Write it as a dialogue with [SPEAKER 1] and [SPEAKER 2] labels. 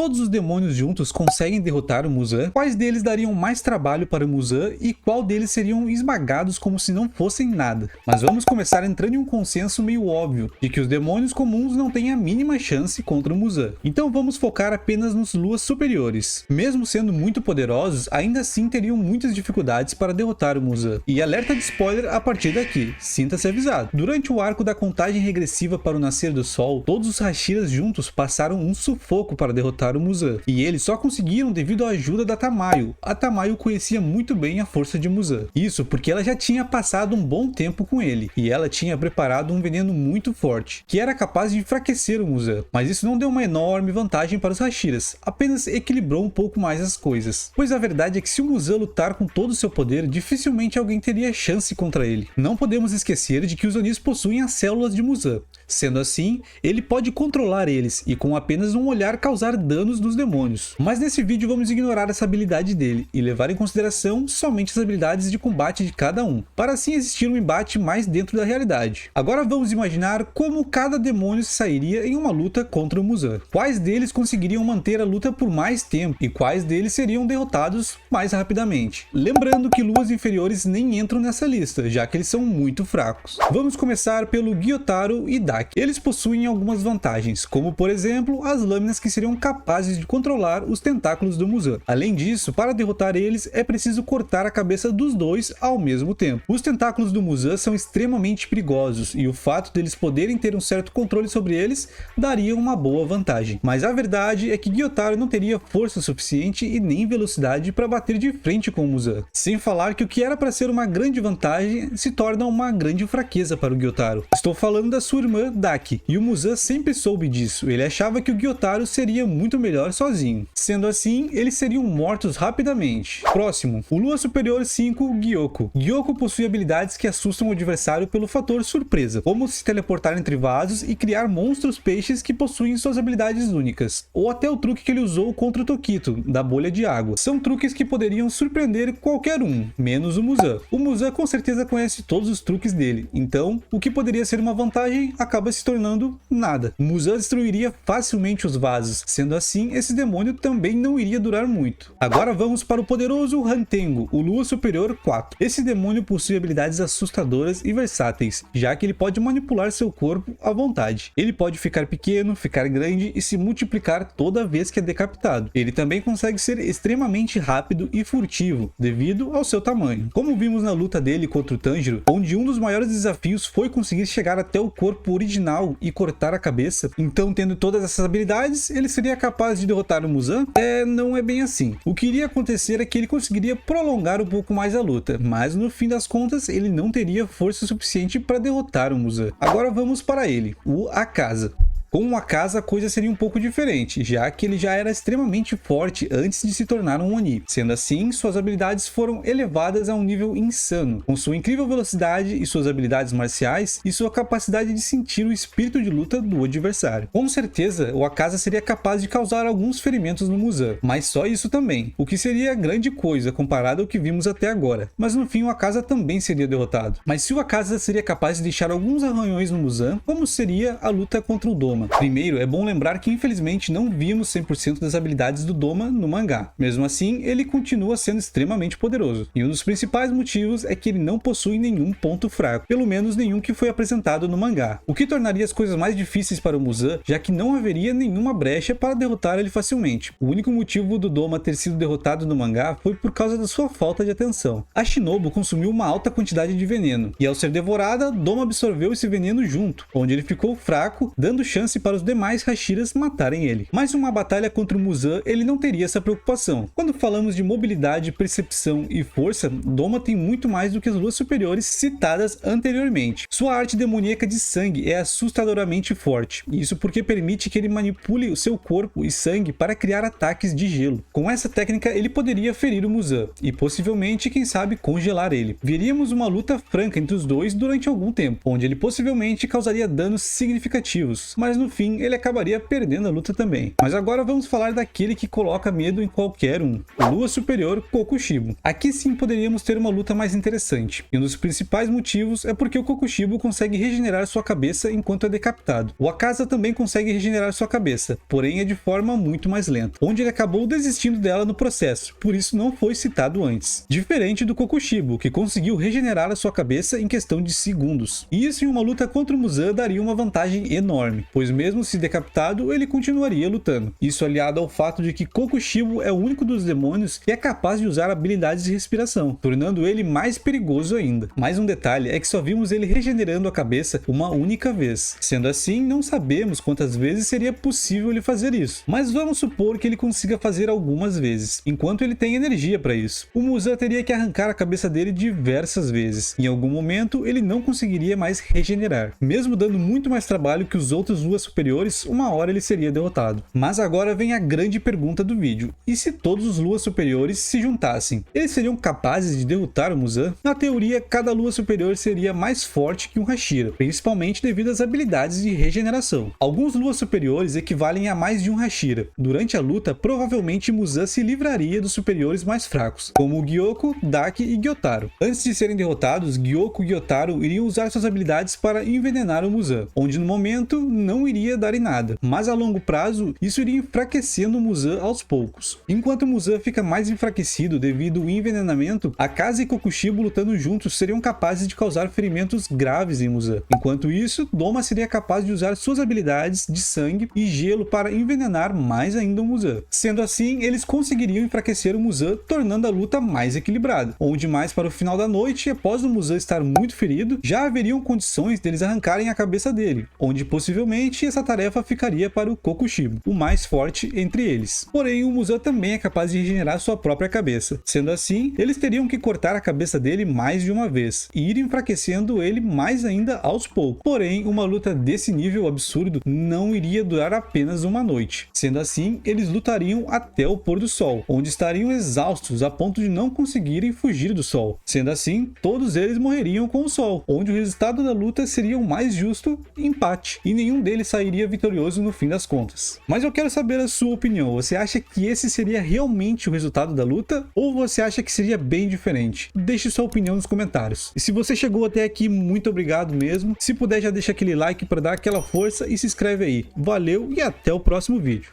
[SPEAKER 1] todos os demônios juntos conseguem derrotar o Muzan? Quais deles dariam mais trabalho para o Muzan e qual deles seriam esmagados como se não fossem nada? Mas vamos começar entrando em um consenso meio óbvio de que os demônios comuns não têm a mínima chance contra o Muzan. Então vamos focar apenas nos luas superiores. Mesmo sendo muito poderosos, ainda assim teriam muitas dificuldades para derrotar o Muzan. E alerta de spoiler a partir daqui, sinta-se avisado. Durante o arco da contagem regressiva para o nascer do sol, todos os Hashiras juntos passaram um sufoco para derrotar o Muzan. E eles só conseguiram devido à ajuda da Tamayo. A Tamayo conhecia muito bem a força de Muzan. Isso porque ela já tinha passado um bom tempo com ele, e ela tinha preparado um veneno muito forte, que era capaz de enfraquecer o Muzan. Mas isso não deu uma enorme vantagem para os Hashiras, apenas equilibrou um pouco mais as coisas. Pois a verdade é que se o Muzan lutar com todo o seu poder, dificilmente alguém teria chance contra ele. Não podemos esquecer de que os Onis possuem as células de Muzan. Sendo assim, ele pode controlar eles e com apenas um olhar causar danos nos demônios. Mas nesse vídeo vamos ignorar essa habilidade dele e levar em consideração somente as habilidades de combate de cada um, para assim existir um embate mais dentro da realidade. Agora vamos imaginar como cada demônio sairia em uma luta contra o Muzan. Quais deles conseguiriam manter a luta por mais tempo e quais deles seriam derrotados mais rapidamente. Lembrando que luas inferiores nem entram nessa lista, já que eles são muito fracos. Vamos começar pelo Gyotaro e Daki. Eles possuem algumas vantagens, como por exemplo, as lâminas que seriam capazes de controlar os tentáculos do Muzan. Além disso, para derrotar eles, é preciso cortar a cabeça dos dois ao mesmo tempo. Os tentáculos do Muzan são extremamente perigosos, e o fato deles poderem ter um certo controle sobre eles, daria uma boa vantagem. Mas a verdade é que Gyotaro não teria força suficiente e nem velocidade para bater de frente com o Muzan. Sem falar que o que era para ser uma grande vantagem, se torna uma grande fraqueza para o Gyotaro. Estou falando da sua irmã Daki, e o Muzan sempre soube disso. Ele achava que o Gyotaro seria muito melhor sozinho. Sendo assim, eles seriam mortos rapidamente. Próximo, o Lua Superior 5, Gyoko. Gyoko possui habilidades que assustam o adversário pelo fator surpresa, como se teleportar entre vasos e criar monstros peixes que possuem suas habilidades únicas, ou até o truque que ele usou contra o Tokito, da bolha de água. São truques que poderiam surpreender qualquer um, menos o Muzan. O Muzan com certeza conhece todos os truques dele, então o que poderia ser uma vantagem acaba se tornando nada. O Muzan destruiria facilmente os vasos, sendo assim, esse demônio também não iria durar muito. Agora vamos para o poderoso Hantengo, o Lua Superior 4. Esse demônio possui habilidades assustadoras e versáteis, já que ele pode manipular seu corpo à vontade. Ele pode ficar pequeno, ficar grande e se multiplicar toda vez que é decapitado. Ele também consegue ser extremamente rápido e furtivo, devido ao seu tamanho. Como vimos na luta dele contra o Tanjiro, onde um dos maiores desafios foi conseguir chegar até o corpo original e cortar a cabeça, então tendo todas essas habilidades, ele seria capaz de derrotar o Muzan? Não é bem assim. O que iria acontecer é que ele conseguiria prolongar um pouco mais a luta, mas no fim das contas ele não teria força suficiente para derrotar o Muzan. Agora vamos para ele, o Akaza. Com o Akaza a coisa seria um pouco diferente, já que ele já era extremamente forte antes de se tornar um Oni. Sendo assim, suas habilidades foram elevadas a um nível insano, com sua incrível velocidade e suas habilidades marciais e sua capacidade de sentir o espírito de luta do adversário. Com certeza, o Akaza seria capaz de causar alguns ferimentos no Muzan, mas só isso também, o que seria grande coisa comparado ao que vimos até agora. Mas no fim o Akaza também seria derrotado. Mas se o Akaza seria capaz de deixar alguns arranhões no Muzan, como seria a luta contra o Doma? Primeiro, é bom lembrar que infelizmente não vimos 100% das habilidades do Doma no mangá. Mesmo assim, ele continua sendo extremamente poderoso. E um dos principais motivos é que ele não possui nenhum ponto fraco, pelo menos nenhum que foi apresentado no mangá. O que tornaria as coisas mais difíceis para o Muzan, já que não haveria nenhuma brecha para derrotar ele facilmente. O único motivo do Doma ter sido derrotado no mangá foi por causa da sua falta de atenção. A Shinobu consumiu uma alta quantidade de veneno, e ao ser devorada, Doma absorveu esse veneno junto, onde ele ficou fraco, dando chance para os demais Hashiras matarem ele. Mas em uma batalha contra o Muzan, ele não teria essa preocupação. Quando falamos de mobilidade, percepção e força, Doma tem muito mais do que as luas superiores citadas anteriormente. Sua arte demoníaca de sangue é assustadoramente forte, isso porque permite que ele manipule o seu corpo e sangue para criar ataques de gelo. Com essa técnica, ele poderia ferir o Muzan, e possivelmente, quem sabe, congelar ele. Veríamos uma luta franca entre os dois durante algum tempo, onde ele possivelmente causaria danos significativos, mas no fim ele acabaria perdendo a luta também. Mas agora vamos falar daquele que coloca medo em qualquer um, o Lua Superior Kokushibo. Aqui sim poderíamos ter uma luta mais interessante, e um dos principais motivos é porque o Kokushibo consegue regenerar sua cabeça enquanto é decapitado. O Akaza também consegue regenerar sua cabeça, porém é de forma muito mais lenta, onde ele acabou desistindo dela no processo, por isso não foi citado antes. Diferente do Kokushibo, que conseguiu regenerar a sua cabeça em questão de segundos. E isso em uma luta contra o Muzan daria uma vantagem enorme, pois mesmo se decapitado, ele continuaria lutando. Isso aliado ao fato de que Kokushibo é o único dos demônios que é capaz de usar habilidades de respiração, tornando ele mais perigoso ainda. Mais um detalhe é que só vimos ele regenerando a cabeça uma única vez. Sendo assim, não sabemos quantas vezes seria possível ele fazer isso, mas vamos supor que ele consiga fazer algumas vezes, enquanto ele tem energia para isso. O Muzan teria que arrancar a cabeça dele diversas vezes. Em algum momento, ele não conseguiria mais regenerar. Mesmo dando muito mais trabalho que os outros Luas superiores, uma hora ele seria derrotado. Mas agora vem a grande pergunta do vídeo. E se todos os Luas superiores se juntassem? Eles seriam capazes de derrotar o Muzan? Na teoria, cada Lua superior seria mais forte que um Hashira, principalmente devido às habilidades de regeneração. Alguns Luas superiores equivalem a mais de um Hashira. Durante a luta, provavelmente Muzan se livraria dos superiores mais fracos, como o Gyoko, Daki e Gyotaro. Antes de serem derrotados, Gyoko e Gyotaro iriam usar suas habilidades para envenenar o Muzan, onde no momento não iria dar em nada, mas a longo prazo isso iria enfraquecendo o Muzan aos poucos. Enquanto o Muzan fica mais enfraquecido devido ao envenenamento, Akaza e Kokushibo lutando juntos seriam capazes de causar ferimentos graves em Muzan. Enquanto isso, Doma seria capaz de usar suas habilidades de sangue e gelo para envenenar mais ainda o Muzan. Sendo assim, eles conseguiriam enfraquecer o Muzan, tornando a luta mais equilibrada, onde mais para o final da noite, após o Muzan estar muito ferido, já haveriam condições deles arrancarem a cabeça dele, onde possivelmente essa tarefa ficaria para o Kokushibo, o mais forte entre eles. Porém, o Muzan também é capaz de regenerar sua própria cabeça. Sendo assim, eles teriam que cortar a cabeça dele mais de uma vez, e ir enfraquecendo ele mais ainda aos poucos. Porém, uma luta desse nível absurdo não iria durar apenas uma noite. Sendo assim, eles lutariam até o pôr do sol, onde estariam exaustos a ponto de não conseguirem fugir do sol. Sendo assim, todos eles morreriam com o sol, onde o resultado da luta seria o mais justo, empate, e nenhum deles sairia vitorioso no fim das contas. Mas eu quero saber a sua opinião. Você acha que esse seria realmente o resultado da luta? Ou você acha que seria bem diferente? Deixe sua opinião nos comentários. E se você chegou até aqui, muito obrigado mesmo. Se puder, já deixa aquele like para dar aquela força e se inscreve aí. Valeu e até o próximo vídeo.